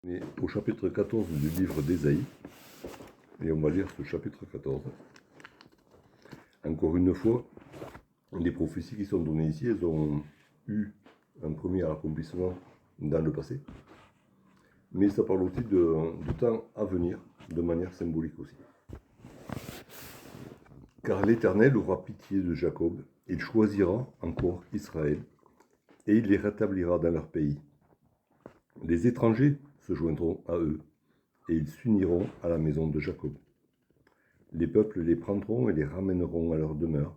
On est au chapitre 14 du livre d'Ésaïe, et on va lire ce chapitre 14. Encore une fois, les prophéties qui sont données ici, elles ont eu un premier accomplissement dans le passé, mais ça parle aussi du temps à venir, de manière symbolique aussi. Car l'Éternel aura pitié de Jacob, il choisira encore Israël, et il les rétablira dans leur pays. Les étrangers se joindront à eux, et ils s'uniront à la maison de Jacob. Les peuples les prendront et les ramèneront à leur demeure,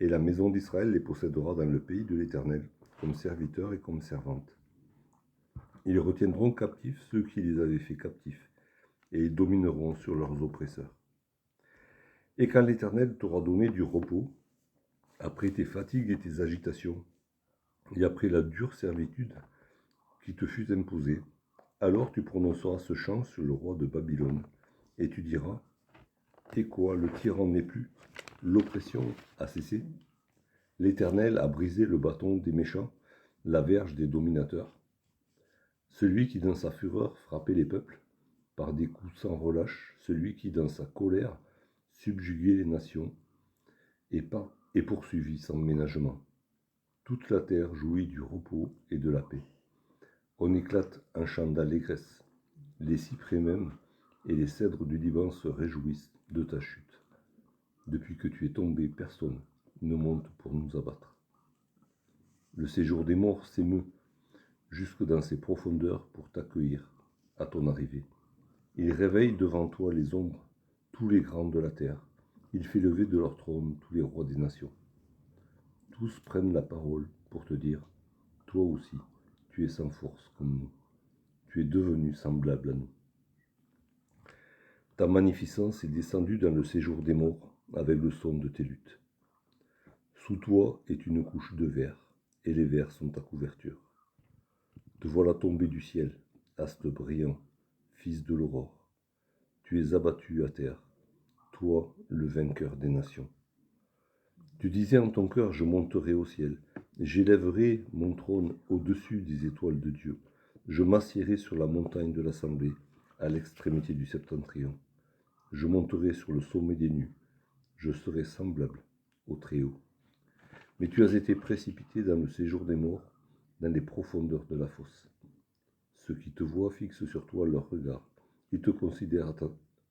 et la maison d'Israël les possédera dans le pays de l'Éternel, comme serviteurs et comme servantes. Ils retiendront captifs ceux qui les avaient fait captifs, et ils domineront sur leurs oppresseurs. Et quand l'Éternel t'aura donné du repos, après tes fatigues et tes agitations, et après la dure servitude qui te fut imposée, alors tu prononceras ce chant sur le roi de Babylone, et tu diras: et quoi, le tyran n'est plus, l'oppression a cessé. L'Éternel a brisé le bâton des méchants, la verge des dominateurs. Celui qui dans sa fureur frappait les peuples, par des coups sans relâche, celui qui dans sa colère subjuguait les nations, et poursuivit sans ménagement. Toute la terre jouit du repos et de la paix. On éclate un chant d'allégresse. Les cyprès même et les cèdres du Liban se réjouissent de ta chute. Depuis que tu es tombé, personne ne monte pour nous abattre. Le séjour des morts s'émeut jusque dans ses profondeurs pour t'accueillir à ton arrivée. Il réveille devant toi les ombres, tous les grands de la terre. Il fait lever de leur trône tous les rois des nations. Tous prennent la parole pour te dire: toi aussi, tu es sans force comme nous. Tu es devenu semblable à nous. Ta magnificence est descendue dans le séjour des morts avec le son de tes luttes. Sous toi est une couche de verre, et les vers sont ta couverture. Te voilà tombé du ciel, astre brillant, fils de l'aurore. Tu es abattu à terre, toi le vainqueur des nations. Tu disais en ton cœur: je monterai au ciel, j'élèverai mon trône au-dessus des étoiles de Dieu. Je m'assiérai sur la montagne de l'assemblée, à l'extrémité du septentrion. Je monterai sur le sommet des nues, je serai semblable au Très-Haut. Mais tu as été précipité dans le séjour des morts, dans les profondeurs de la fosse. Ceux qui te voient fixent sur toi leur regard, ils te considèrent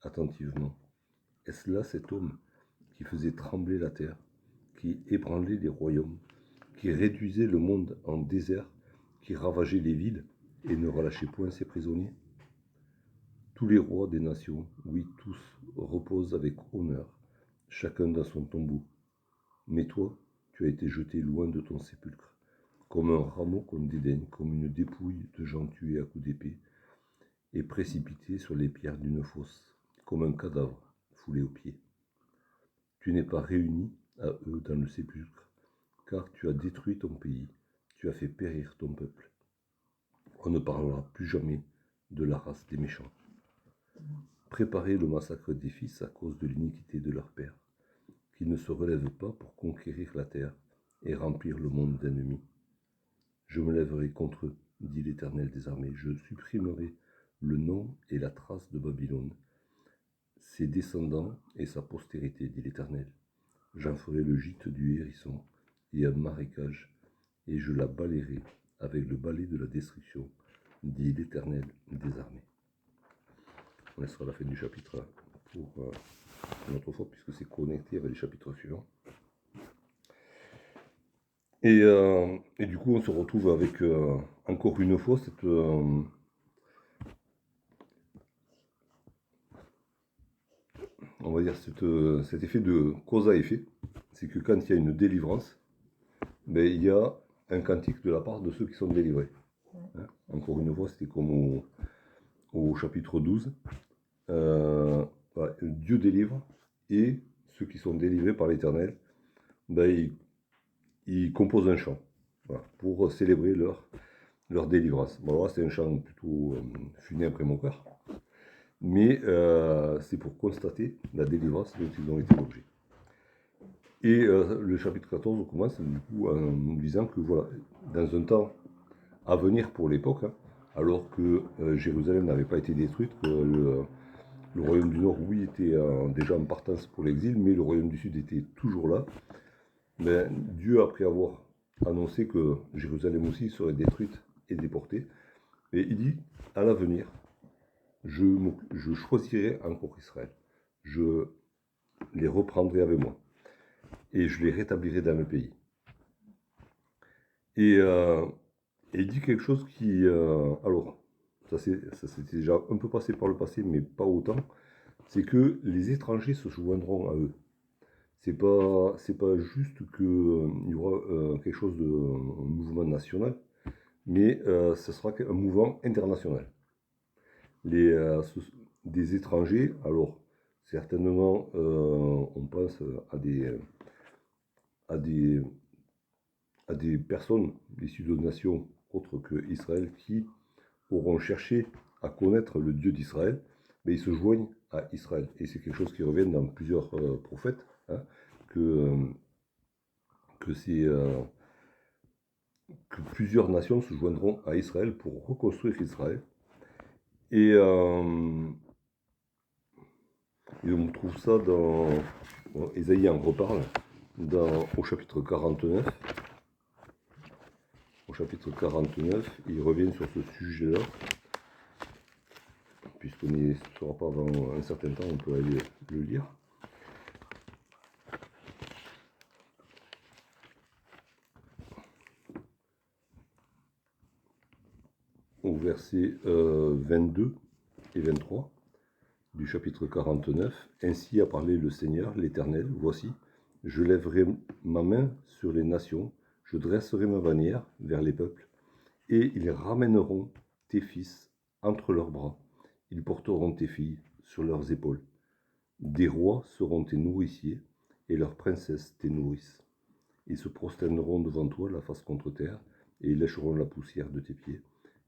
attentivement. Est-ce là cet homme qui faisait trembler la terre, qui ébranlait les royaumes, qui réduisait le monde en désert, qui ravageait les villes et ne relâchait point ses prisonniers? Tous les rois des nations, oui tous, reposent avec honneur, chacun dans son tombeau. Mais toi, tu as été jeté loin de ton sépulcre, comme un rameau qu'on dédaigne, comme une dépouille de gens tués à coups d'épée, et précipité sur les pierres d'une fosse, comme un cadavre foulé aux pieds. Tu n'es pas réuni à eux dans le sépulcre, car tu as détruit ton pays, tu as fait périr ton peuple. On ne parlera plus jamais de la race des méchants. Préparez le massacre des fils à cause de l'iniquité de leur père, qu'ils ne se relèvent pas pour conquérir la terre et remplir le monde d'ennemis. Je me lèverai contre eux, dit l'Éternel des armées, je supprimerai le nom et la trace de Babylone, ses descendants et sa postérité, dit l'Éternel. J'en ferai le gîte du hérisson et un marécage, et je la balayerai avec le balai de la destruction, dit l'Éternel des armées. On laissera la fin du chapitre pour une autre fois, puisque c'est connecté avec les chapitres suivants. Et du coup, on se retrouve avec encore une fois on va dire cet effet de cause à effet. C'est que quand il y a une délivrance, ben, il y a un cantique de la part de ceux qui sont délivrés. Hein, encore une fois, c'était comme au chapitre 12. Voilà, Dieu délivre, et ceux qui sont délivrés par l'Éternel, ben, ils composent un chant, voilà, pour célébrer leur délivrance. Bon, alors là, c'est un chant plutôt funèbre et moqueur, mais c'est pour constater la délivrance dont ils ont été l'objet. Et le chapitre 14 commence du coup en nous disant que voilà, dans un temps à venir pour l'époque, hein, alors que Jérusalem n'avait pas été détruite, que le royaume du Nord, oui, était déjà en partance pour l'exil, mais le royaume du Sud était toujours là. Mais Dieu, après avoir annoncé que Jérusalem aussi serait détruite et déportée, et il dit, à l'avenir, je choisirai encore Israël. Je les reprendrai avec moi. Et je les rétablirai dans le pays. Et il dit quelque chose qui... alors, ça s'était déjà un peu passé par le passé, mais pas autant. C'est que les étrangers se joindront à eux. C'est pas juste qu'il y aura quelque chose de un mouvement national, mais ce sera un mouvement international. Des étrangers, alors certainement on pense à des, à des personnes issues de nations autres que Israël qui auront cherché à connaître le Dieu d'Israël, mais ils se joignent à Israël. Et c'est quelque chose qui revient dans plusieurs prophètes, hein, que, que plusieurs nations se joindront à Israël pour reconstruire Israël. Et on trouve ça dans... Bon, Ésaïe en reparle au chapitre 49. Au chapitre 49, il revient sur ce sujet-là. Puisqu'on ne sera pas avant un certain temps, on peut aller le lire. Au verset 22 et 23 du chapitre 49, « Ainsi a parlé le Seigneur, l'Éternel, voici, je lèverai ma main sur les nations, je dresserai ma bannière vers les peuples, et ils ramèneront tes fils entre leurs bras, ils porteront tes filles sur leurs épaules. Des rois seront tes nourriciers, et leurs princesses tes nourrices. Ils se prosterneront devant toi la face contre terre, et ils lécheront la poussière de tes pieds.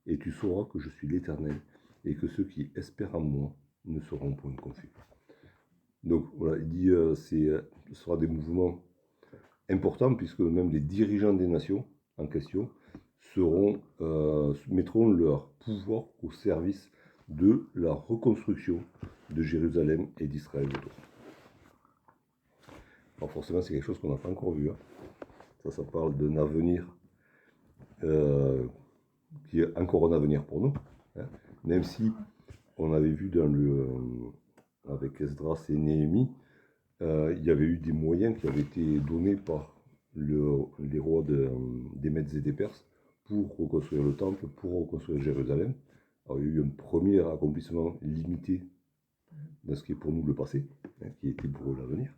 Et tu sauras que je suis l'Éternel, et que ceux qui espèrent en moi ne seront point confus. » Donc voilà, il dit ce sera des mouvements importants, puisque même les dirigeants des nations en question mettront leur pouvoir au service de la reconstruction de Jérusalem et d'Israël autour. Alors forcément, c'est quelque chose qu'on n'a pas encore vu. Hein. Ça parle d'un avenir qui est encore un avenir pour nous. Hein. Même si on avait vu avec Esdras et Néhémie, il y avait eu des moyens qui avaient été donnés par les rois des Mèdes et des Perses pour reconstruire le temple, pour reconstruire Jérusalem. Alors, il y a eu un premier accomplissement limité dans ce qui est pour nous le passé, hein, qui était pour eux l'avenir.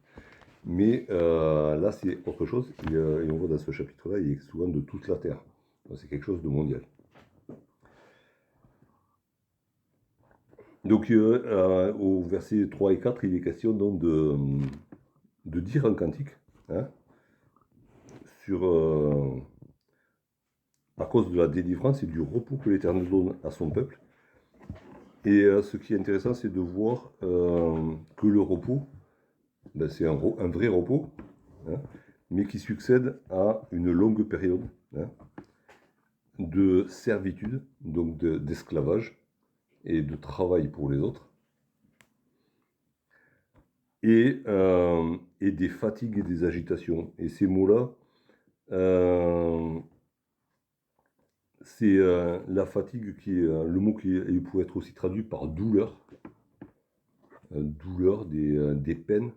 Mais là, c'est autre chose. Et on voit dans ce chapitre-là, il est souvent de toute la terre. C'est quelque chose de mondial. Donc, au verset 3 et 4, il est question donc de dire un cantique, hein, à cause de la délivrance et du repos que l'Éternel donne à son peuple. Et ce qui est intéressant, c'est de voir que le repos, ben, c'est un vrai repos, hein, mais qui succède à une longue période, hein, de servitude, donc d'esclavage et de travail pour les autres, et des fatigues et des agitations. Et ces mots-là, c'est la fatigue qui est le mot qui peut être aussi traduit par douleur, douleur, des peines,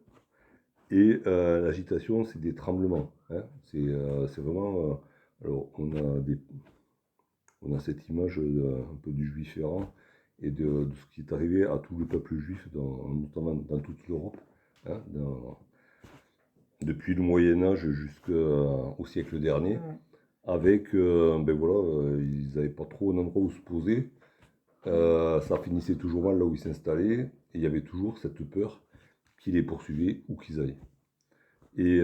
et l'agitation, c'est des tremblements. Hein. C'est vraiment... alors, on a cette image un peu du juif errant et de ce qui est arrivé à tout le peuple juif, notamment dans toute l'Europe, hein, depuis le Moyen-Âge jusqu'au siècle dernier, avec, ben voilà, ils n'avaient pas trop un endroit où se poser, ça finissait toujours mal là où ils s'installaient, et il y avait toujours cette peur qu'ils les poursuivaient où qu'ils allaient. Et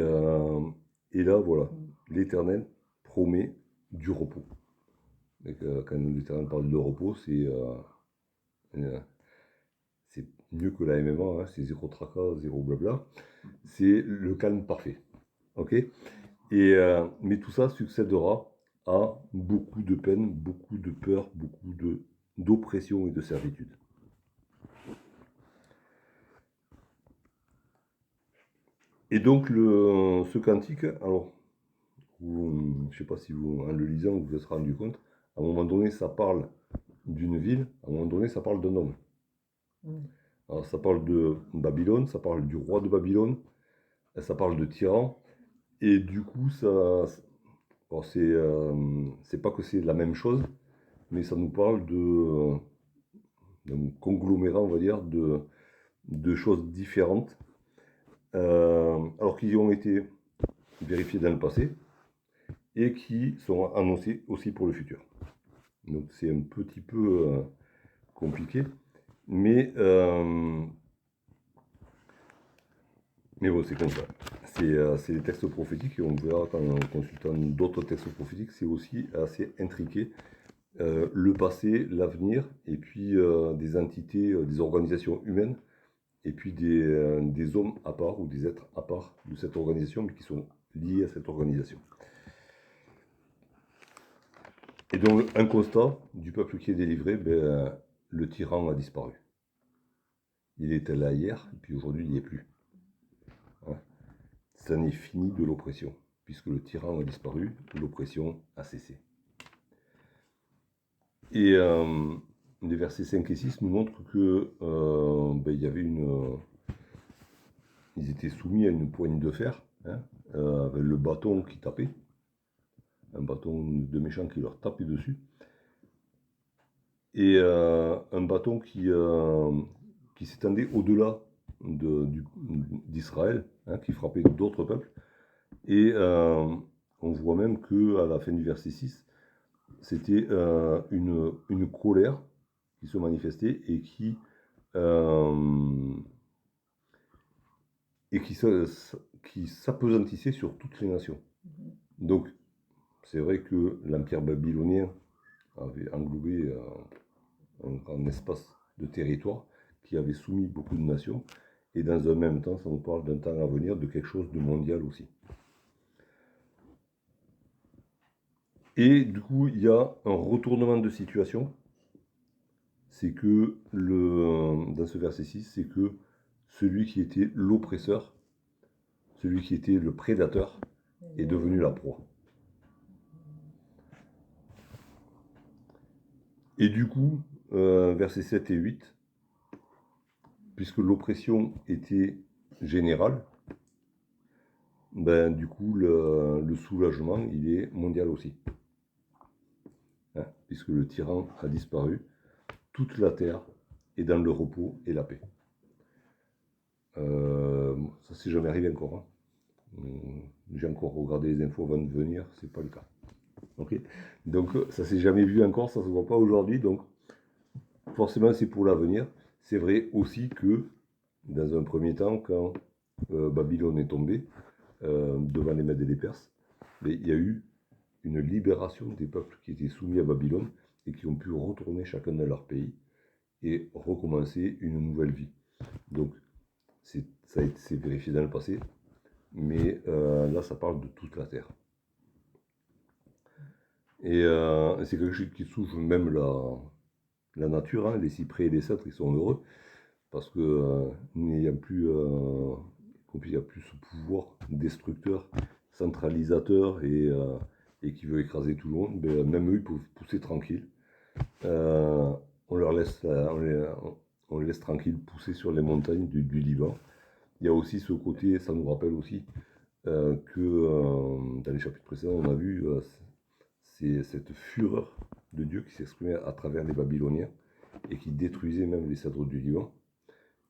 là, voilà, l'Éternel promet du repos. Donc, quand l'Éternel parle de repos, c'est mieux que la MMA, hein, c'est zéro tracas, zéro blabla. C'est le calme parfait. Ok. Mais tout ça succédera à beaucoup de peine, beaucoup de peur, beaucoup de d'oppression et de servitude. Et donc ce cantique, alors, je ne sais pas si vous, en le lisant, vous vous êtes rendu compte, à un moment donné, ça parle d'une ville, à un moment donné, ça parle d'un homme. Alors, ça parle de Babylone, ça parle du roi de Babylone, ça parle de tyran, et du coup, c'est pas que c'est la même chose, mais ça nous parle d'un conglomérat, on va dire, de choses différentes, alors qu'ils ont été vérifiés dans le passé, et qui sont annoncés aussi pour le futur. Donc c'est un petit peu compliqué, mais bon, c'est comme ça. C'est les textes prophétiques, et on verra en consultant d'autres textes prophétiques, c'est aussi assez intriqué. Le passé, l'avenir, et puis des entités, des organisations humaines, et puis des hommes à part, ou des êtres à part de cette organisation, mais qui sont liés à cette organisation. Et donc, un constat du peuple qui est délivré, le tyran a disparu. Il était là hier, et puis aujourd'hui, il n'y est plus. Hein. Ça n'est fini de l'oppression. Puisque le tyran a disparu, l'oppression a cessé. Et les versets 5 et 6 nous montrent que il y avait ils étaient soumis à une poigne de fer, hein, avec le bâton qui tapait, un bâton de méchant qui leur tapait dessus, et un bâton qui s'étendait au-delà d'Israël, hein, qui frappait d'autres peuples. Et on voit même qu'à la fin du verset 6, c'était une colère qui se manifestait et qui s'appesantissait sur toutes les nations. Donc, c'est vrai que l'Empire babylonien avait englobé un grand espace de territoire qui avait soumis beaucoup de nations, et dans un même temps, ça nous parle d'un temps à venir, de quelque chose de mondial aussi. Et du coup, il y a un retournement de situation, c'est que dans ce verset 6, c'est que celui qui était l'oppresseur, celui qui était le prédateur, est devenu la proie. Et du coup, versets 7 et 8, puisque l'oppression était générale, du coup, le soulagement, il est mondial aussi. Hein, puisque le tyran a disparu, toute la terre est dans le repos et la paix. Ça, c'est jamais arrivé encore. Hein. J'ai encore regardé les infos avant de venir, c'est pas le cas. Okay. Donc ça s'est jamais vu encore, ça se voit pas aujourd'hui, donc forcément c'est pour l'avenir. C'est vrai aussi que dans un premier temps, quand Babylone est tombée devant les Mèdes et les Perses, il y a eu une libération des peuples qui étaient soumis à Babylone et qui ont pu retourner chacun dans leur pays et recommencer une nouvelle vie. Donc ça a été vérifié dans le passé, mais là ça parle de toute la terre. Et c'est quelque chose qui touche même la nature, hein. Les cyprès et les cèdres, ils sont heureux, parce que n'ayant plus, il n'y a plus ce pouvoir destructeur, centralisateur, et qui veut écraser tout le monde, même eux, ils peuvent pousser tranquille. On les laisse tranquilles pousser sur les montagnes du Liban. Il y a aussi ce côté, ça nous rappelle aussi que dans les chapitres précédents, on a vu c'est cette fureur de Dieu qui s'exprimait à travers les Babyloniens et qui détruisait même les cèdres du Liban.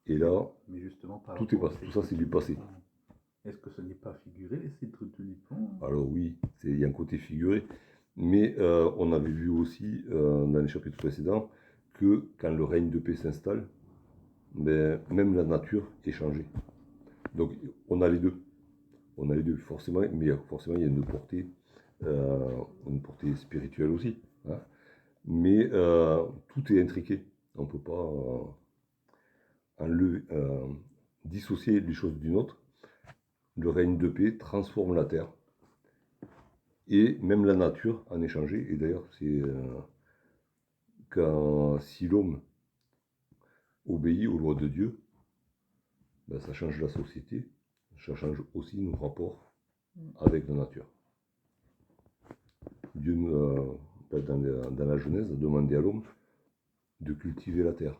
Et là, mais justement, tout ça c'est du passé. Est-ce que ce n'est pas figuré, les cèdres du Liban? Alors oui, il y a un côté figuré, mais on avait vu aussi dans les chapitres précédents que quand le règne de paix s'installe, même la nature est changée. Donc on a les deux. On a les deux, forcément, mais forcément il y a une portée spirituelle aussi. Hein. Mais tout est intriqué. On ne peut pas dissocier les choses d'une autre. Le règne de paix transforme la terre. Et même la nature en est changée. Et d'ailleurs, si l'homme obéit aux lois de Dieu, ben, ça change la société, ça change aussi nos rapports avec la nature. Dieu, dans la Genèse, a demandé à l'homme de cultiver la terre.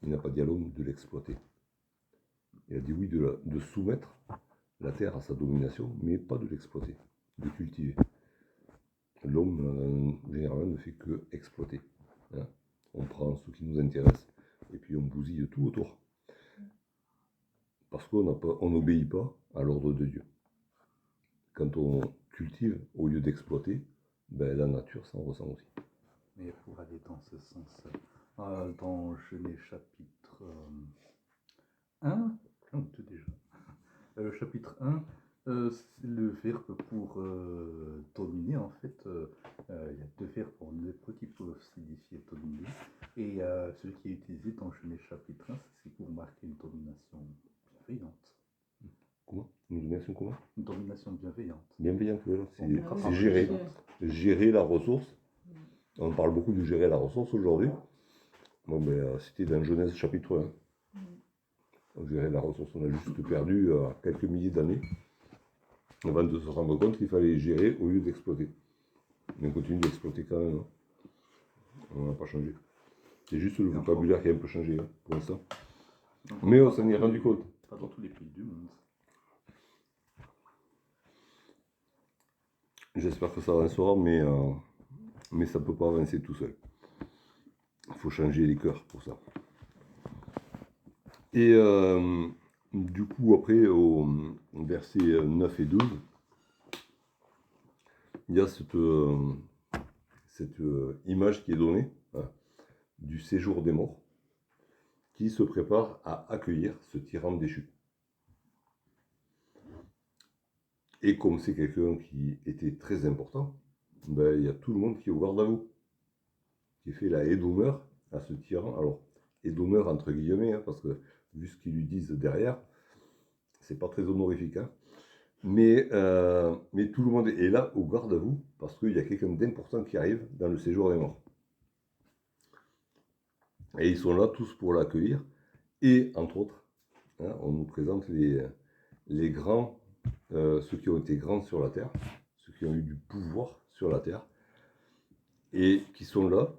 Il n'a pas dit à l'homme de l'exploiter. Il a dit oui de soumettre la terre à sa domination, mais pas de l'exploiter, de cultiver. L'homme, généralement, ne fait que exploiter. Hein. On prend ce qui nous intéresse et puis on bousille tout autour. Parce qu'on n'obéit pas à l'ordre de Dieu. Quand on cultive au lieu d'exploiter, ben, la nature s'en ressent aussi. Mais pour aller dans ce sens, dans Genèse chapitre 1, non, tout déjà. Chapitre 1, le verbe pour dominer, en fait, il y a deux verbes en hébreu qui peuvent signifier dominer. Et celui qui est utilisé dans Genèse chapitre 1, c'est pour marquer une domination bienveillante. Comment? Une domination comment? Une domination bienveillante. Bienveillante, voilà. Ah, C'est gérer. Gérer la ressource. On parle beaucoup de gérer la ressource aujourd'hui. Bon, ben, c'était dans Genèse chapitre 1. On gérait la ressource, on a juste perdu quelques milliers d'années avant de se rendre compte qu'il fallait gérer au lieu d'exploiter. Mais on continue d'exploiter quand même. Hein. On n'a pas changé. C'est juste le vocabulaire qui a un peu changé hein, pour l'instant. Mais on s'en est rendu compte. Pas dans tous les pays du monde. J'espère que ça avancera, mais ça ne peut pas avancer tout seul. Il faut changer les cœurs pour ça. Et du coup, après, au versets 9 et 12, il y a cette image qui est donnée hein, du séjour des morts qui se prépare à accueillir ce tyran déchu. Et comme c'est quelqu'un qui était très important, ben, il y a tout le monde qui est au garde à vous, qui fait la haie d'honneur à ce tyran. Alors, haie d'honneur entre guillemets, hein, parce que vu ce qu'ils lui disent derrière, c'est pas très honorifique. Hein. Mais tout le monde est là au garde à vous, parce qu'il y a quelqu'un d'important qui arrive dans le séjour des morts. Et ils sont là tous pour l'accueillir. Et entre autres, hein, on nous présente les grands, ceux qui ont été grands sur la terre, ceux qui ont eu du pouvoir sur la terre, et qui sont là,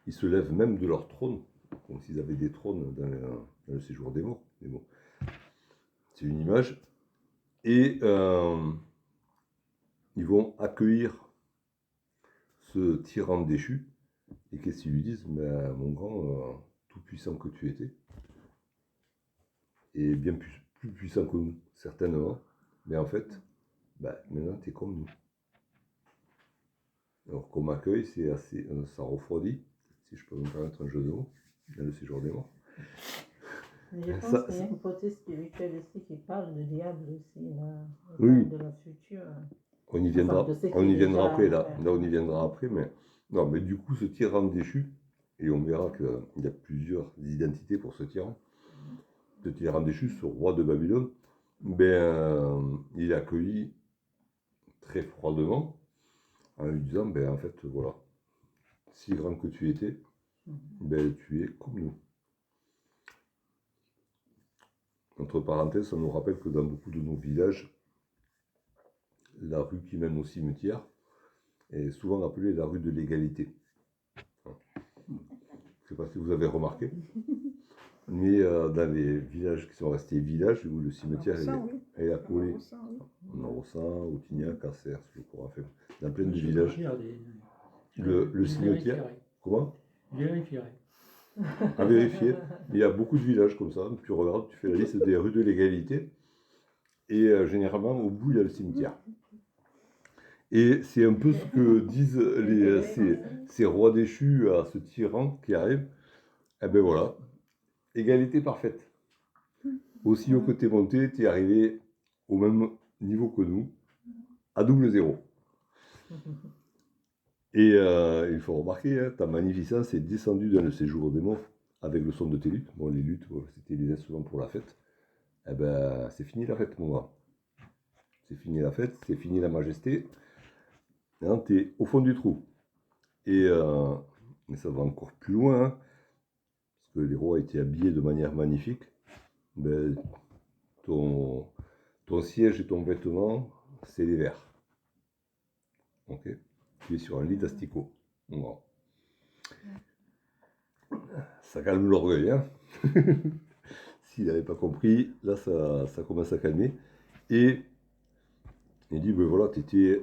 ils se lèvent même de leur trône, comme s'ils avaient des trônes dans le séjour des morts. Mais bon, c'est une image. Et ils vont accueillir ce tyran déchu. Et qu'est-ce qu'ils lui disent? Ben, mon grand, tout puissant que tu étais, et bien plus puissant que nous, certainement. Mais en fait, ben, maintenant, tu es comme nous. Alors, comme accueil, c'est assez, ça refroidit, si je peux me permettre un jeu de mots, dans le séjour des morts. Je pense qu'il y a un côté spirituel aussi qui parle de diable aussi, là, oui. De la future. On y viendra, Enfin, on y viendra déjà, après, là. Là, on y viendra après, mais non, mais du coup, ce tyran déchu, et on verra qu'il y a plusieurs identités pour ce tyran. Ce tyran déchu, ce roi de Babylone, ben, il est accueilli très froidement en lui disant, ben, en fait, voilà, si grand que tu étais, ben, tu es comme nous. Entre parenthèses, ça nous rappelle que dans beaucoup de nos villages, la rue qui mène au cimetière est souvent appelée la rue de l'égalité. Je ne sais pas si vous avez remarqué, mais dans les villages qui sont restés villages, où le cimetière est accolé, en Orossan, Autignac, Cassers, je crois, enfin, dans plein de villages. Le cimetière, comment? Vérifierai. À vérifier. Il y a beaucoup de villages comme ça. Tu regardes, tu fais la liste des rues de l'égalité. Et généralement, au bout, il y a le cimetière. Et c'est un peu ce que disent ces rois déchus à ce tyran qui arrive. Eh ben voilà, égalité parfaite. Aussi haut que tu es monté, tu es arrivé au même niveau que nous, à double zéro. Et il faut remarquer, hein, ta magnificence est descendue dans le séjour des morts avec le son de tes luttes. Bon, les luttes, c'était les instruments pour la fête. Eh ben, c'est fini la fête, mon gars. C'est fini la fête, c'est fini la majesté. Hein, tu es au fond du trou. Et mais ça va encore plus loin, hein, parce que les rois étaient habillés de manière magnifique. Ben, ton siège et ton vêtement, c'est les vers. Ok. Tu es sur un lit d'asticot. Voilà. Ça calme l'orgueil, hein. S'il n'avait pas compris, là ça commence à calmer. Et il dit, ben voilà, t'étais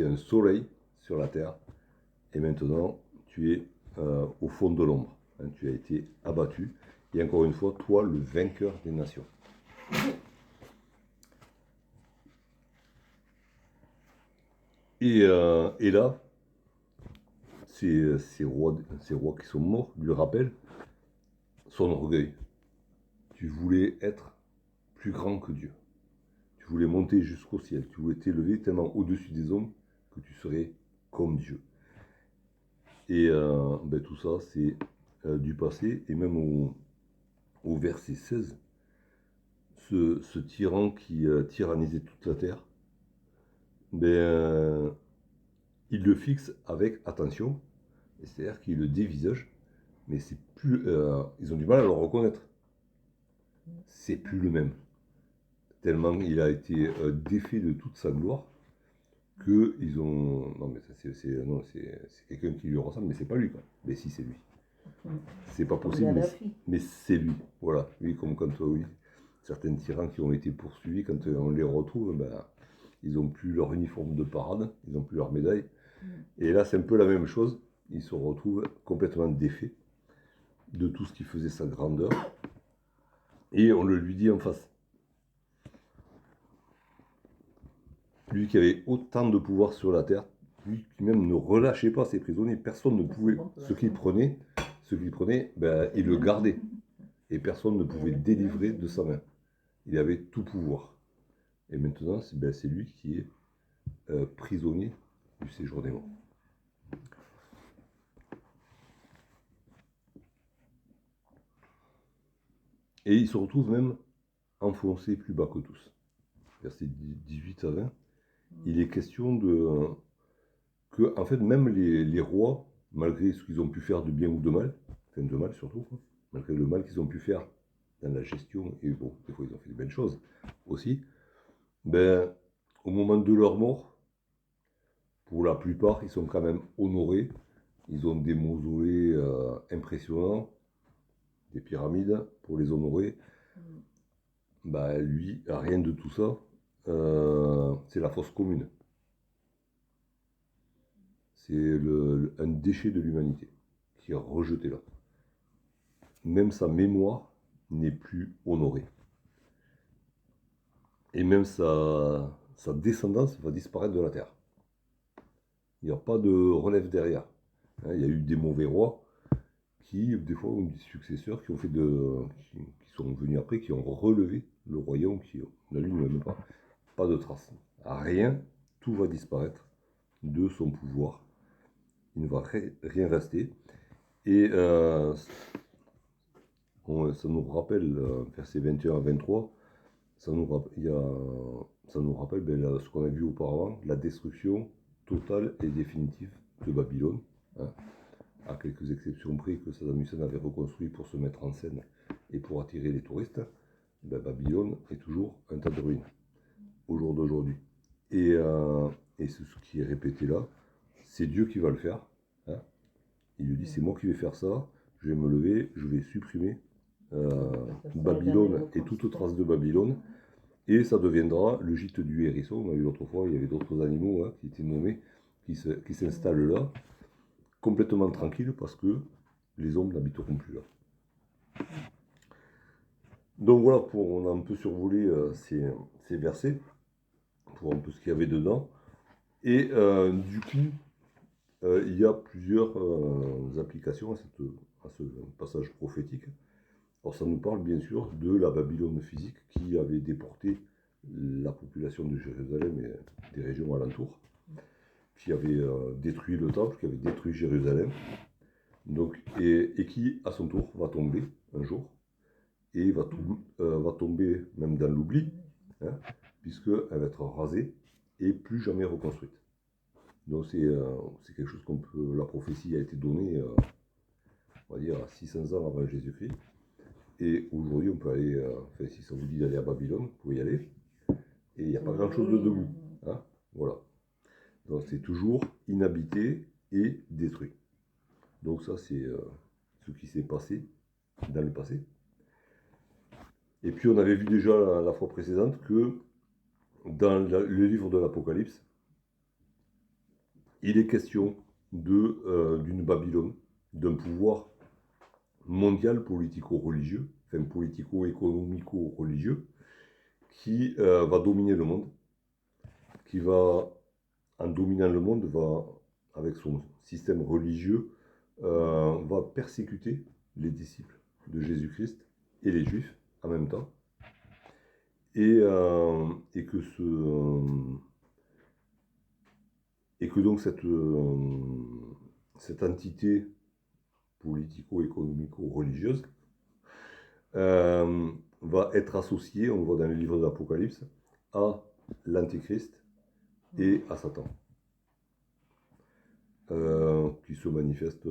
un soleil sur la terre, et maintenant tu es au fond de l'ombre. Hein, tu as été abattu. Et encore une fois, toi, le vainqueur des nations. Et là, ces rois qui sont morts lui rappellent son orgueil. Tu voulais être plus grand que Dieu. Tu voulais monter jusqu'au ciel. Tu voulais t'élever tellement au-dessus des hommes que tu serais comme Dieu. Et ben, tout ça, c'est du passé. Et même au verset 16, ce tyran qui tyrannisait toute la terre, ben, il le fixe avec attention. C'est-à-dire qu'il le dévisage. Mais c'est plus, ils ont du mal à le reconnaître. C'est plus le même. Tellement il a été défait de toute sa gloire que ils ont. Non, mais c'est quelqu'un qui lui ressemble, mais c'est pas lui, quoi. Mais si, c'est lui. C'est pas possible, mais c'est lui. Voilà. Oui, comme quand oui, certains tyrans qui ont été poursuivis, quand on les retrouve, ben, ils n'ont plus leur uniforme de parade, ils n'ont plus leur médaille. Et là, c'est un peu la même chose. Ils se retrouvent complètement défaits de tout ce qui faisait sa grandeur. Et on le lui dit en face. Lui qui avait autant de pouvoir sur la terre, lui qui même ne relâchait pas ses prisonniers, personne ne pouvait, ce qu'il prenait, ben, il le gardait. Et personne ne pouvait délivrer de sa main. Il avait tout pouvoir. Et maintenant, c'est lui qui est prisonnier du séjour des morts. Et il se retrouve même enfoncé plus bas que tous. Versets 18 à 20. Il est question que, en fait, même les rois, malgré ce qu'ils ont pu faire de bien ou de mal, enfin de mal surtout, quoi, malgré le mal qu'ils ont pu faire dans la gestion, et bon, des fois ils ont fait des belles choses aussi, ben, au moment de leur mort, pour la plupart, ils sont quand même honorés. Ils ont des mausolées impressionnants, des pyramides pour les honorer. Ben, lui, rien de tout ça. C'est la fosse commune. C'est un déchet de l'humanité qui est rejeté là. Même sa mémoire n'est plus honorée. Et même sa descendance va disparaître de la terre. Il n'y a pas de relève derrière. Hein, il y a eu des mauvais rois qui, des fois, ont des successeurs qui ont fait qui sont venus après, qui ont relevé le royaume, on a lu même pas. Pas de traces. Rien, tout va disparaître de son pouvoir. Il ne va rien rester. Et ça nous rappelle, versets 21 à 23, ça nous rappelle ben, ce qu'on a vu auparavant, la destruction totale et définitive de Babylone. Hein, à quelques exceptions près que Saddam Hussein avait reconstruit pour se mettre en scène et pour attirer les touristes, ben, Babylone est toujours un tas de ruines au jour d'aujourd'hui. Et ce qui est répété là, c'est Dieu qui va le faire. Hein. Il lui dit, c'est moi qui vais faire ça, je vais me lever, je vais supprimer Babylone et toute trace de Babylone, et ça deviendra le gîte du hérisson. On a vu l'autre fois, il y avait d'autres animaux hein, qui étaient nommés, qui s'installent là, complètement tranquilles, parce que les hommes n'habiteront plus là. Donc voilà, on a un peu survolé ces versets, pour un peu ce qu'il y avait dedans, et du coup, il y a plusieurs applications à ce passage prophétique. Alors ça nous parle bien sûr de la Babylone physique qui avait déporté la population de Jérusalem et des régions alentours, qui avait détruit le temple, qui avait détruit Jérusalem, donc, et qui à son tour va tomber un jour, et va tomber même dans l'oubli, hein, puisqu'elle va être rasée et plus jamais reconstruite. Donc c'est quelque chose qu'on peut. La prophétie a été donnée, on va dire, 600 ans avant Jésus-Christ. Et aujourd'hui, on peut aller, enfin, si ça vous dit d'aller à Babylone, vous pouvez y aller. Et il n'y a pas grand-chose de debout. Hein, voilà. Donc c'est toujours inhabité et détruit. Donc ça, c'est ce qui s'est passé dans le passé. Et puis on avait vu déjà la fois précédente que dans le livre de l'Apocalypse, il est question d'une Babylone, d'un pouvoir mondial politico-religieux, enfin politico-économico-religieux, qui va dominer le monde, qui va, en dominant le monde, va, avec son système religieux, va persécuter les disciples de Jésus-Christ et les Juifs en même temps, et que donc cette entité politico-économico-religieuse va être associée, on le voit dans les livres de l'Apocalypse, à l'Antéchrist et à Satan, qui se manifeste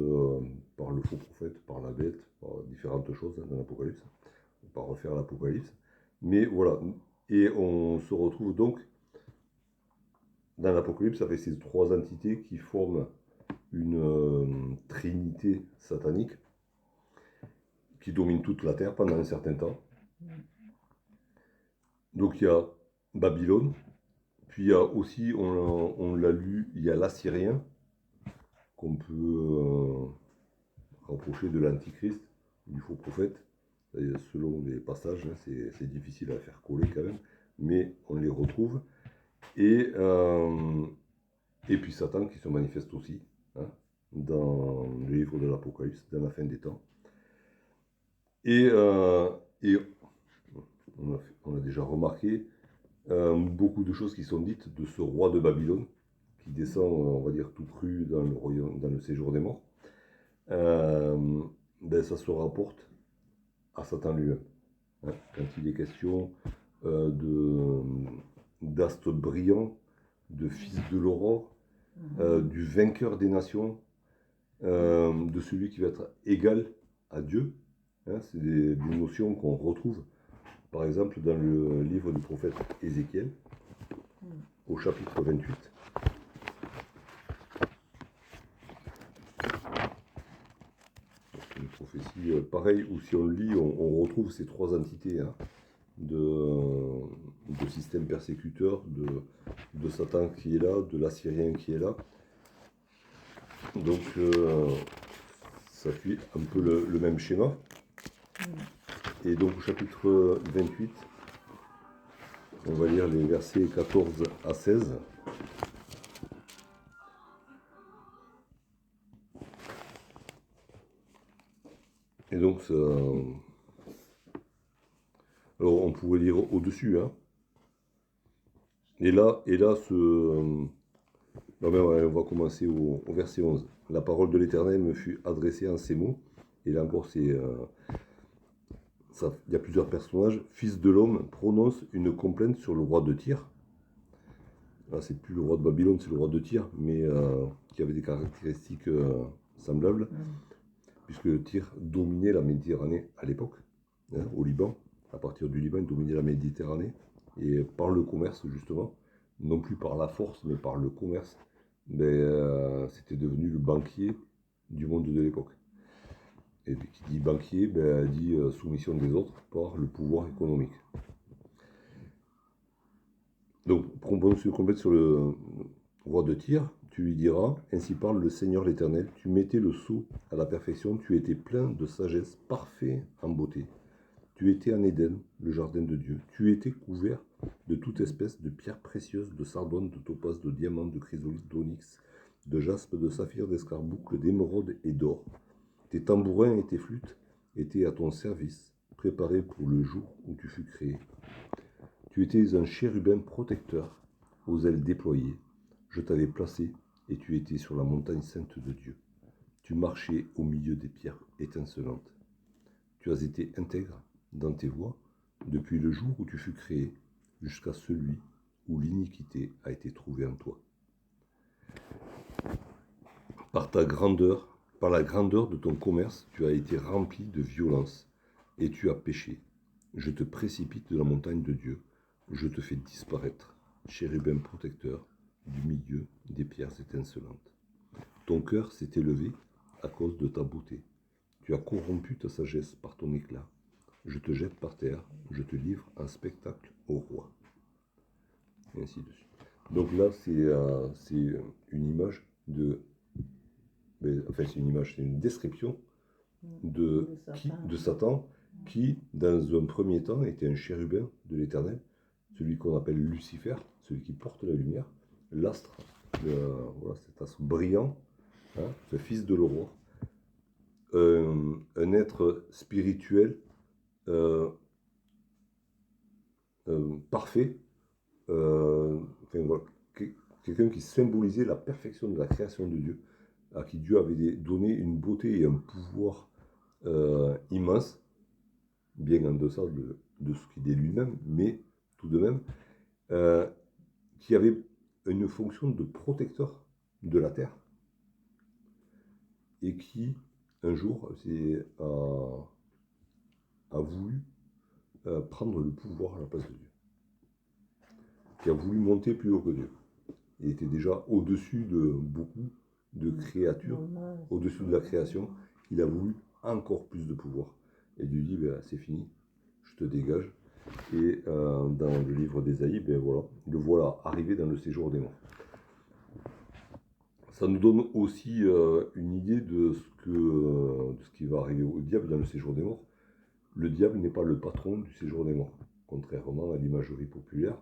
par le faux prophète, par la bête, par différentes choses dans l'Apocalypse, par refaire l'Apocalypse. Mais voilà, et on se retrouve donc dans l'Apocalypse avec ces trois entités qui forment une trinité satanique qui domine toute la terre pendant un certain temps. Donc il y a Babylone, puis il y a aussi, on l'a lu, il y a l'Assyrien, qu'on peut rapprocher de l'Antichrist, du faux prophète. Selon les passages, hein, c'est difficile à faire coller quand même, mais on les retrouve. Et puis Satan qui se manifeste aussi, hein, dans le livre de l'Apocalypse, dans la fin des temps. Et on a déjà remarqué beaucoup de choses qui sont dites de ce roi de Babylone, qui descend, on va dire, tout cru dans le royaume, dans le séjour des morts. Ça se rapporte à Satan lui-même. Hein, quand il est question d'astres brillants, de fils de l'aurore, du vainqueur des nations, de celui qui va être égal à Dieu. Hein, c'est des notions qu'on retrouve, par exemple, dans le livre du prophète Ézéchiel, au chapitre 28. C'est une prophétie pareille, où si on le lit, on retrouve ces trois entités, hein, de système persécuteur, de Satan qui est là, de l'Assyrien qui est là. Donc ça suit un peu le même schéma. Et donc au chapitre 28, on va lire les versets 14 à 16. Et donc ça... Alors on pourrait lire au-dessus, hein. Et là non, mais on va commencer au verset 11. La parole de l'Éternel me fut adressée en ces mots. Et là encore, il y a plusieurs personnages. Fils de l'homme prononce une complainte sur le roi de Tyr. Là, c'est plus le roi de Babylone, c'est le roi de Tyr, mais qui avait des caractéristiques semblables, puisque Tyr dominait la Méditerranée à l'époque, hein, au Liban. À partir du Liban, il dominait la Méditerranée. Et par le commerce, justement, non plus par la force, mais par le commerce, c'était devenu le banquier du monde de l'époque. Et qui dit banquier, dit soumission des autres par le pouvoir économique. Donc, prononce une complète sur le roi de Tyr, tu lui diras, ainsi parle le Seigneur l'Éternel, tu mettais le sceau à la perfection, tu étais plein de sagesse, parfait en beauté. Tu étais en Éden, le jardin de Dieu. Tu étais couvert de toute espèce de pierres précieuses, de sardoine, de topaze, de diamants, de chrysolite, d'onyx, de jaspe, de saphir, d'escarboucle, d'émeraude et d'or. Tes tambourins et tes flûtes étaient à ton service, préparés pour le jour où tu fus créé. Tu étais un chérubin protecteur, aux ailes déployées. Je t'avais placé et tu étais sur la montagne sainte de Dieu. Tu marchais au milieu des pierres étincelantes. Tu as été intègre dans tes voies depuis le jour où tu fus créé jusqu'à celui où l'iniquité a été trouvée en toi. Par la grandeur de ton commerce, tu as été rempli de violence, et tu as péché. Je te précipite de la montagne de Dieu, je te fais disparaître, chérubin protecteur, du milieu des pierres étincelantes. Ton cœur s'est élevé à cause de ta beauté. Tu as corrompu ta sagesse par ton éclat. Je te jette par terre, je te livre un spectacle au roi. Et ainsi de suite. Donc là, c'est une image de... Enfin, c'est une image, c'est une description de Satan, qui, dans un premier temps, était un chérubin de l'Éternel, celui qu'on appelle Lucifer, celui qui porte la lumière, l'astre, voilà, cet astre brillant, hein, ce fils de l'aurore, un être spirituel parfait, enfin, voilà, quelqu'un qui symbolisait la perfection de la création de Dieu, à qui Dieu avait donné une beauté et un pouvoir immense, bien en deçà de ce qu'il est lui-même, mais tout de même, qui avait une fonction de protecteur de la terre, et qui, un jour, a voulu prendre le pouvoir à la place de Dieu, qui a voulu monter plus haut que Dieu. Il était déjà au-dessus de beaucoup de créatures, au-dessus de la création. Il a voulu encore plus de pouvoir. Et Dieu dit, ben, c'est fini, je te dégage. Et dans le livre d'Ésaïe, ben voilà, le voilà arrivé dans le séjour des morts. Ça nous donne aussi une idée de ce qui va arriver au diable dans le séjour des morts. Le diable n'est pas le patron du séjour des morts, contrairement à l'imagerie populaire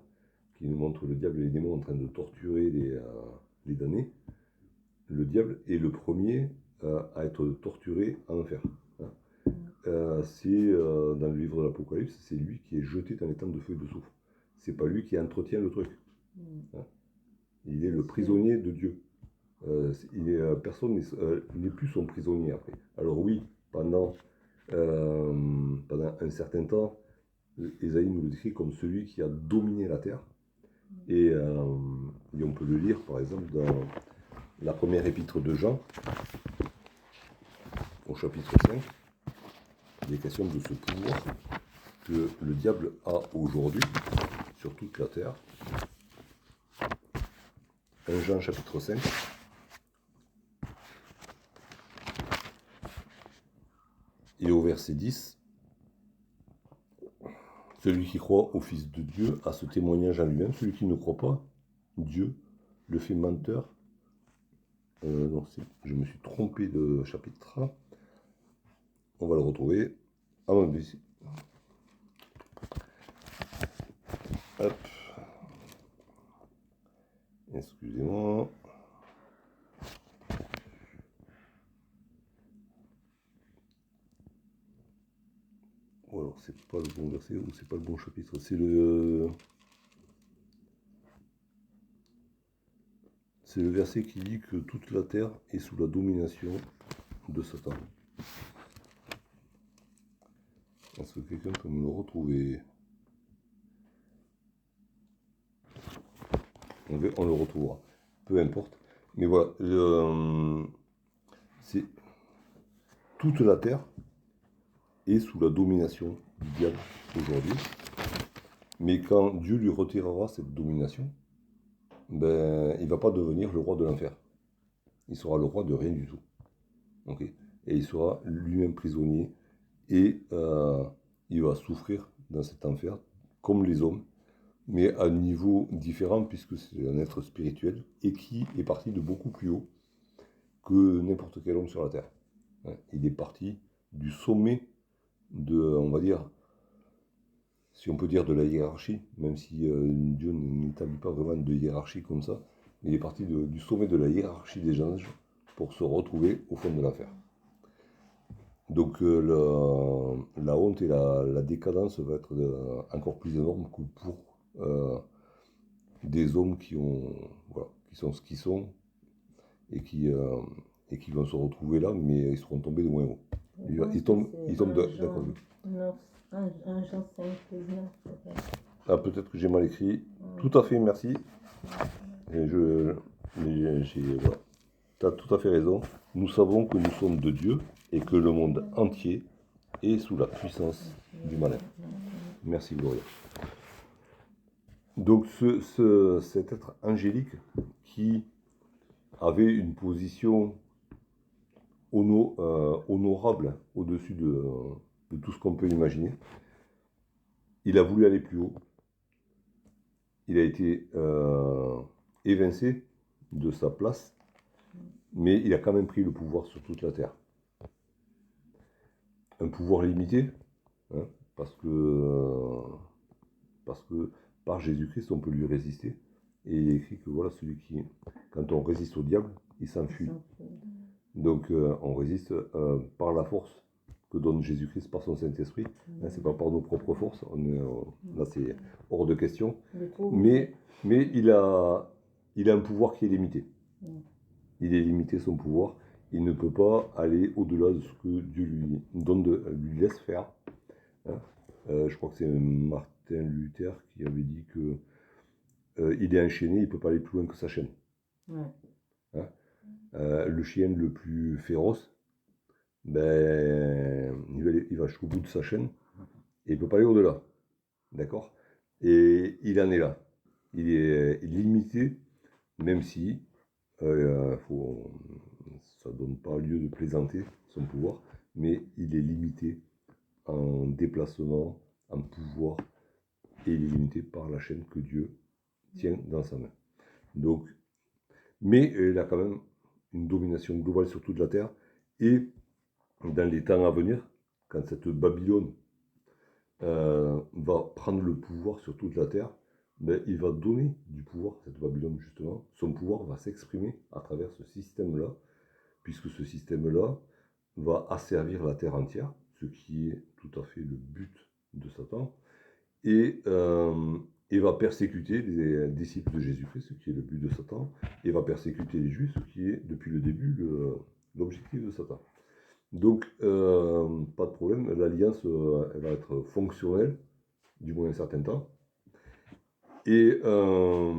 qui nous montre le diable et les démons en train de torturer les damnés. Le diable est le premier à être torturé en enfer. C'est dans le livre de l'Apocalypse, c'est lui qui est jeté dans les temps de feu et de soufre. C'est pas lui qui entretient le truc. Il est le prisonnier de Dieu. Personne n'est plus son prisonnier après. Alors oui, pendant un certain temps, Ésaïe nous le décrit comme celui qui a dominé la terre. Et on peut le lire par exemple dans la première épître de Jean, au chapitre 5. Il est question de ce pouvoir que le diable a aujourd'hui sur toute la terre. 1 Jean chapitre 5. Et au verset 10, celui qui croit au Fils de Dieu a ce témoignage en lui-même. Celui qui ne croit pas, Dieu le fait menteur. Non, je me suis trompé de chapitre. On va le retrouver. Ah non, mais ici. Hop. Excusez-moi. Ou alors c'est pas le bon verset ou c'est pas le bon chapitre. C'est le verset qui dit que toute la terre est sous la domination de Satan. Est-ce que quelqu'un peut me le retrouver? On le retrouvera. Peu importe. Mais voilà. C'est toute la terre est sous la domination du diable aujourd'hui. Mais quand Dieu lui retirera cette domination, ben, il ne va pas devenir le roi de l'enfer. Il sera le roi de rien du tout. Okay. Et il sera lui-même prisonnier et il va souffrir dans cet enfer comme les hommes, mais à un niveau différent puisque c'est un être spirituel et qui est parti de beaucoup plus haut que n'importe quel homme sur la terre. Il est parti du sommet de, on va dire, si on peut dire de la hiérarchie, même si Dieu n'établit pas vraiment de hiérarchie comme ça, il est parti du sommet de la hiérarchie des anges pour se retrouver au fond de l'enfer. Donc la honte et la décadence va être encore plus énorme que pour des hommes qui sont ce qu'ils sont et qui vont se retrouver là, mais ils seront tombés de moins haut. Ils tombent d'accord. Un Jean 5, 19, peut-être. Ah, peut-être que j'ai mal écrit. Tout à fait, merci. Et voilà. tu as tout à fait raison. Nous savons que nous sommes de Dieu et que le monde entier est sous la puissance du malin. Merci Gloria. Donc cet être angélique qui avait une position honorable au-dessus de tout ce qu'on peut imaginer, il a voulu aller plus haut. Il a été évincé de sa place, mais il a quand même pris le pouvoir sur toute la terre. Un pouvoir limité, hein, parce que par Jésus-Christ, on peut lui résister. Et il est écrit que voilà, celui qui, quand on résiste au diable, il s'enfuit. Donc on résiste par la force que donne Jésus-Christ par son Saint-Esprit. Hein, c'est pas par nos propres forces. Là, c'est hors de question. Mais il a un pouvoir qui est limité. Il est limité, son pouvoir. Il ne peut pas aller au-delà de ce que Dieu lui laisse faire. Hein. Je crois que c'est Martin Luther qui avait dit que il est enchaîné, il ne peut pas aller plus loin que sa chaîne. Ouais. Hein. Le chien le plus féroce, ben, il va jusqu'au bout de sa chaîne et il ne peut pas aller au-delà. D'accord? Et il en est là. Il est limité, même si ça ne donne pas lieu de plaisanter son pouvoir, mais il est limité en déplacement, en pouvoir, et il est limité par la chaîne que Dieu tient dans sa main. Donc, mais il a quand même une domination globale sur toute la terre, et dans les temps à venir, quand cette Babylone va prendre le pouvoir sur toute la terre, ben, il va donner du pouvoir, cette Babylone justement, son pouvoir va s'exprimer à travers ce système-là, puisque ce système-là va asservir la terre entière, ce qui est tout à fait le but de Satan, et va persécuter les disciples de Jésus-Christ, ce qui est le but de Satan, et va persécuter les Juifs, ce qui est depuis le début l'objectif de Satan. Donc, pas de problème, l'alliance elle va être fonctionnelle, du moins un certain temps. Et là,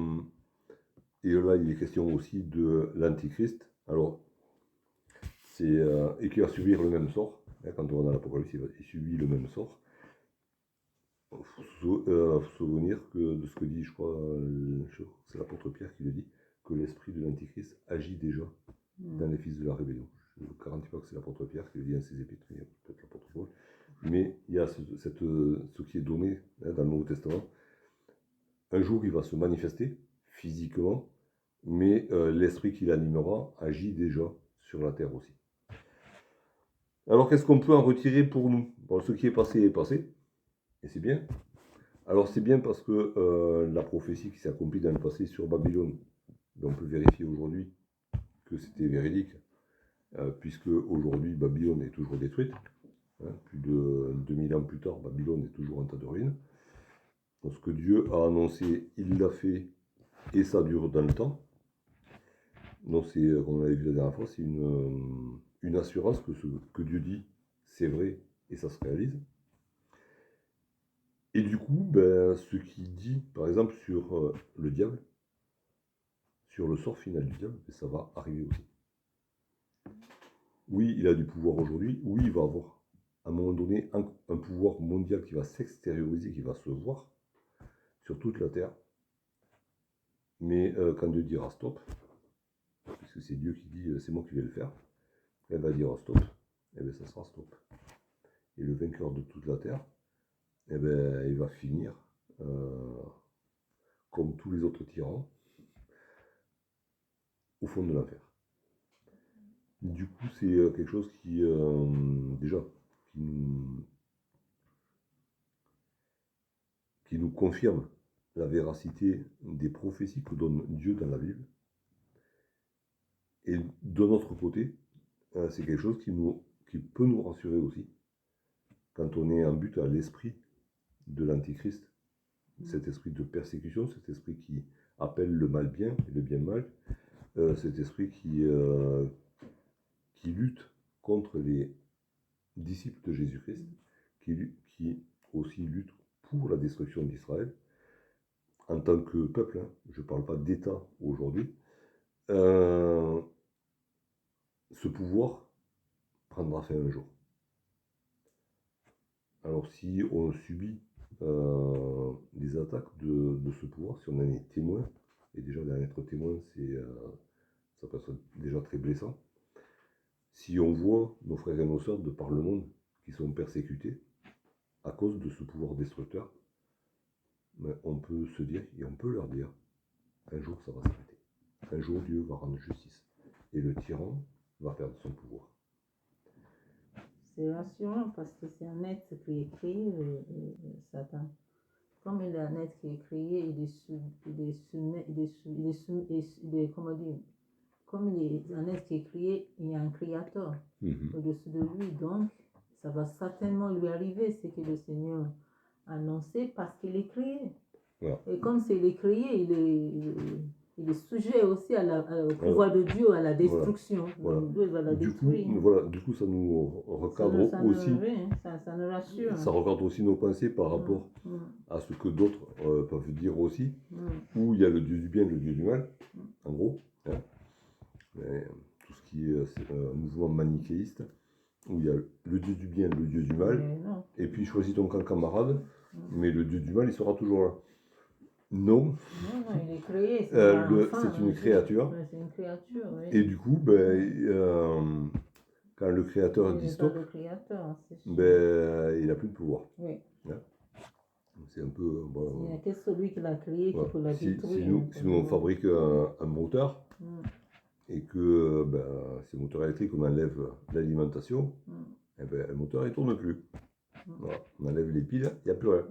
il est question aussi de l'Antichrist. Alors, et qui va subir le même sort. Hein, quand on va dans l'Apocalypse, il subit le même sort. Il faut se souvenir de ce que dit, je crois, c'est l'apôtre Pierre qui le dit, que l'esprit de l'Antichrist agit déjà dans les fils de la rébellion. Je ne garantis pas que c'est l'apôtre Pierre qui le dit dans ses épîtres, mais peut-être l'apôtre Paul. Mais il y a ce qui est donné hein, dans le Nouveau Testament. Un jour, il va se manifester physiquement, mais l'esprit qui l'animera agit déjà sur la terre aussi. Alors, qu'est-ce qu'on peut en retirer pour nous? Bon, ce qui est passé, et c'est bien. Alors, c'est bien parce que la prophétie qui s'est accomplie dans le passé sur Babylone, on peut vérifier aujourd'hui que c'était véridique, puisque aujourd'hui, Babylone est toujours détruite. Hein, plus de 2000 ans plus tard, Babylone est toujours un tas de ruines. Donc, ce que Dieu a annoncé, il l'a fait, et ça dure dans le temps. Donc, c'est, comme on avait vu la dernière fois, c'est une assurance que ce que Dieu dit, c'est vrai, et ça se réalise. Et du coup, ben, ce qu'il dit, par exemple, sur le diable, sur le sort final du diable, ben, ça va arriver aussi. Oui, il a du pouvoir aujourd'hui, oui, il va avoir, à un moment donné, un pouvoir mondial qui va s'extérioriser, qui va se voir sur toute la terre. Mais quand Dieu dira stop, puisque c'est Dieu qui dit c'est moi qui vais le faire, elle va dire stop, et bien ça sera stop. Et le vainqueur de toute la terre, eh ben, il va finir comme tous les autres tyrans au fond de l'enfer. Du coup, c'est quelque chose qui, déjà, qui nous confirme la véracité des prophéties que donne Dieu dans la Bible. Et de notre côté, c'est quelque chose qui peut nous rassurer aussi, quand on est en but à l'esprit de l'Antichrist, cet esprit de persécution, cet esprit qui appelle le mal bien et le bien mal, cet esprit qui lutte contre les disciples de Jésus-Christ, qui aussi lutte pour la destruction d'Israël, en tant que peuple, hein, je ne parle pas d'État aujourd'hui, ce pouvoir prendra fin un jour. Alors si on subit les attaques de ce pouvoir, si on en est témoin, et déjà d'en être témoin, ça peut être déjà très blessant. Si on voit nos frères et nos sœurs de par le monde qui sont persécutés à cause de ce pouvoir destructeur, mais on peut se dire, et on peut leur dire, un jour ça va s'arrêter. Un jour Dieu va rendre justice. Et le tyran va perdre son pouvoir. C'est rassurant parce que c'est un être qui est créé, Satan. Comme il est un être qui est créé, comment dire, comme il est un être qui est créé, il y a un créateur au-dessus de lui. Donc, ça va certainement lui arriver, ce que le Seigneur a annoncé parce qu'il est créé. Voilà. Et comme c'est les créé, il est sujet aussi au pouvoir de Dieu, à la destruction. Voilà. Dieu va la détruire. Du coup, ça nous recadre aussi. Ça nous rassure. Ça recadre aussi nos pensées par rapport à ce que d'autres peuvent dire aussi. Où il y a le Dieu du bien, le Dieu du mal, en gros. Hein. Mais, tout ce qui est un mouvement manichéiste, où il y a le Dieu du bien, le Dieu du mal. Et puis choisis ton camp camarade, mais le Dieu du mal, il sera toujours là. Non, il est créé. C'est une créature. C'est une créature, oui. Et du coup, quand le créateur dit stop, il n'a plus de pouvoir. Oui. Hein, c'est un peu. Il n'y a que celui qui l'a créé qui peut la détruire. Si nous on fabrique un moteur et que si le moteur électrique on enlève l'alimentation, le moteur il ne tourne plus. Voilà. On enlève les piles, il n'y a plus rien.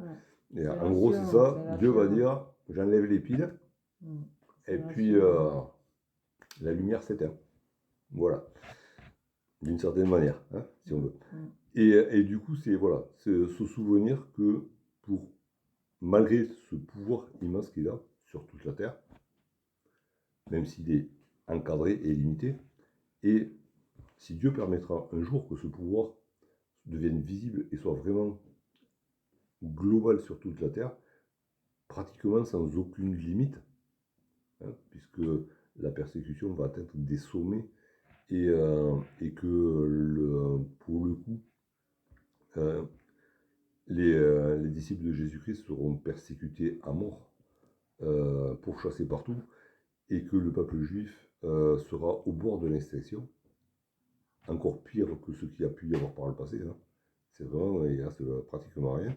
Et en gros, c'est ça. Dieu va dire j'enlève les piles, et puis la lumière s'éteint. Voilà. D'une certaine manière, hein, si on veut. Et du coup, c'est se souvenir que malgré ce pouvoir immense qu'il a sur toute la Terre, même s'il est encadré et limité, et si Dieu permettra un jour que ce pouvoir devienne visible et soit vraiment global sur toute la Terre, pratiquement sans aucune limite, hein, puisque la persécution va atteindre des sommets et que pour le coup, les disciples de Jésus-Christ seront persécutés à mort, pourchassés partout, et que le peuple juif sera au bord de l'extinction, encore pire que ce qu'il y a pu y avoir par le passé. Hein. C'est vraiment, il reste pratiquement rien.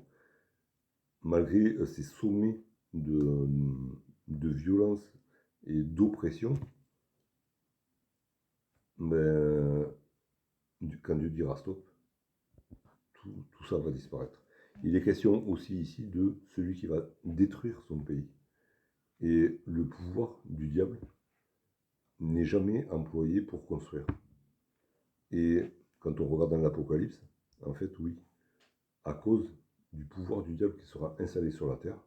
Malgré ces sommets de violence et d'oppression, quand Dieu dira stop, tout ça va disparaître. Il est question aussi ici de celui qui va détruire son pays. Et le pouvoir du diable n'est jamais employé pour construire. Et quand on regarde dans l'Apocalypse, en fait, oui, à cause du pouvoir du diable qui sera installé sur la terre,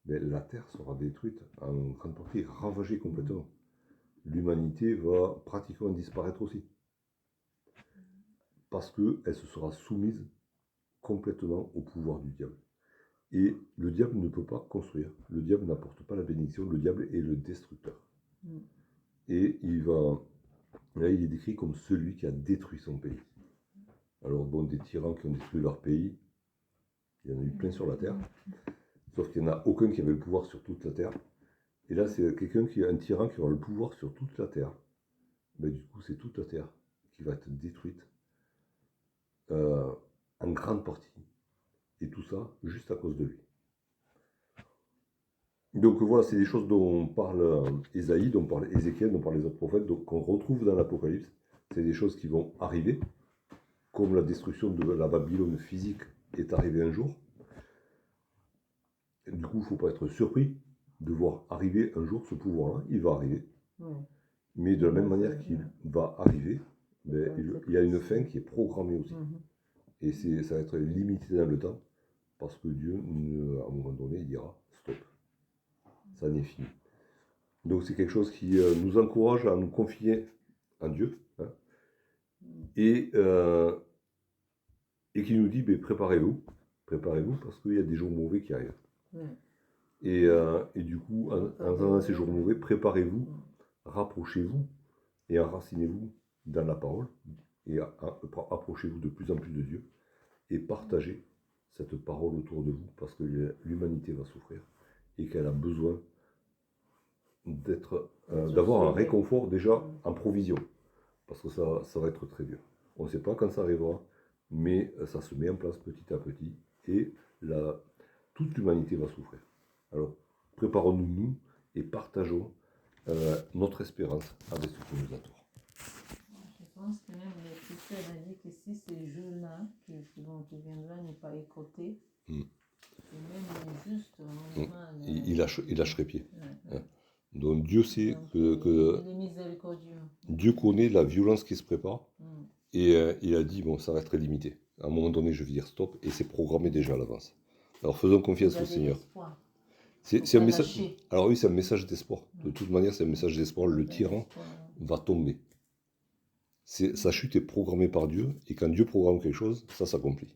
la terre sera détruite, en grande partie ravagée complètement. L'humanité va pratiquement disparaître aussi. Parce qu'elle se sera soumise complètement au pouvoir du diable. Et le diable ne peut pas construire. Le diable n'apporte pas la bénédiction. Le diable est le destructeur. Et là, il est décrit comme celui qui a détruit son pays. Alors, bon, des tyrans qui ont détruit leur pays, il y en a eu plein sur la terre. Sauf qu'il n'y en a aucun qui avait le pouvoir sur toute la terre. Et là, c'est un tyran qui aura le pouvoir sur toute la terre. Du coup, c'est toute la terre qui va être détruite en grande partie. Et tout ça, juste à cause de lui. Donc voilà, c'est des choses dont parle Ésaïe, dont parle Ézéchiel, dont parlent les autres prophètes, donc qu'on retrouve dans l'Apocalypse. C'est des choses qui vont arriver, comme la destruction de la Babylone physique est arrivée un jour. Et du coup, il ne faut pas être surpris de voir arriver un jour ce pouvoir-là. Il va arriver. Mais de la même manière qu'il va arriver, il y a une fin qui est programmée aussi. Et ça va être limité dans le temps, parce que Dieu, à un moment donné, il dira stop. Ça n'est fini. Donc c'est quelque chose qui nous encourage à nous confier en Dieu, hein, et qui nous dit préparez-vous parce qu'il y a des jours mauvais qui arrivent. Et du coup, en attendant ces jours mauvais, préparez-vous, rapprochez-vous et enracinez-vous dans la parole et approchez-vous de plus en plus de Dieu et partagez cette parole autour de vous parce que l'humanité va souffrir et qu'elle a besoin d'avoir un réconfort déjà en provision parce que ça va être très dur. On ne sait pas quand ça arrivera, mais ça se met en place petit à petit et toute l'humanité va souffrir. Alors, préparons-nous, nous, et partageons notre espérance avec ce qui nous entoure. Je pense que même l'Écriture a dit que si ces jours-là qui viendra n'est pas écouté, et même les justes auront mal. Il lâcherait pied. Ouais. Donc Dieu sait Donc, que il est miséricordieux. Dieu connaît la violence qui se prépare et il a dit bon, ça va être limité. À un moment donné, je vais dire stop et c'est programmé déjà à l'avance. Alors faisons confiance au Seigneur. C'est un message. Alors oui, c'est un message d'espoir. De toute manière, c'est un message d'espoir. Le tyran va tomber. Sa chute est programmée par Dieu et quand Dieu programme quelque chose, ça s'accomplit.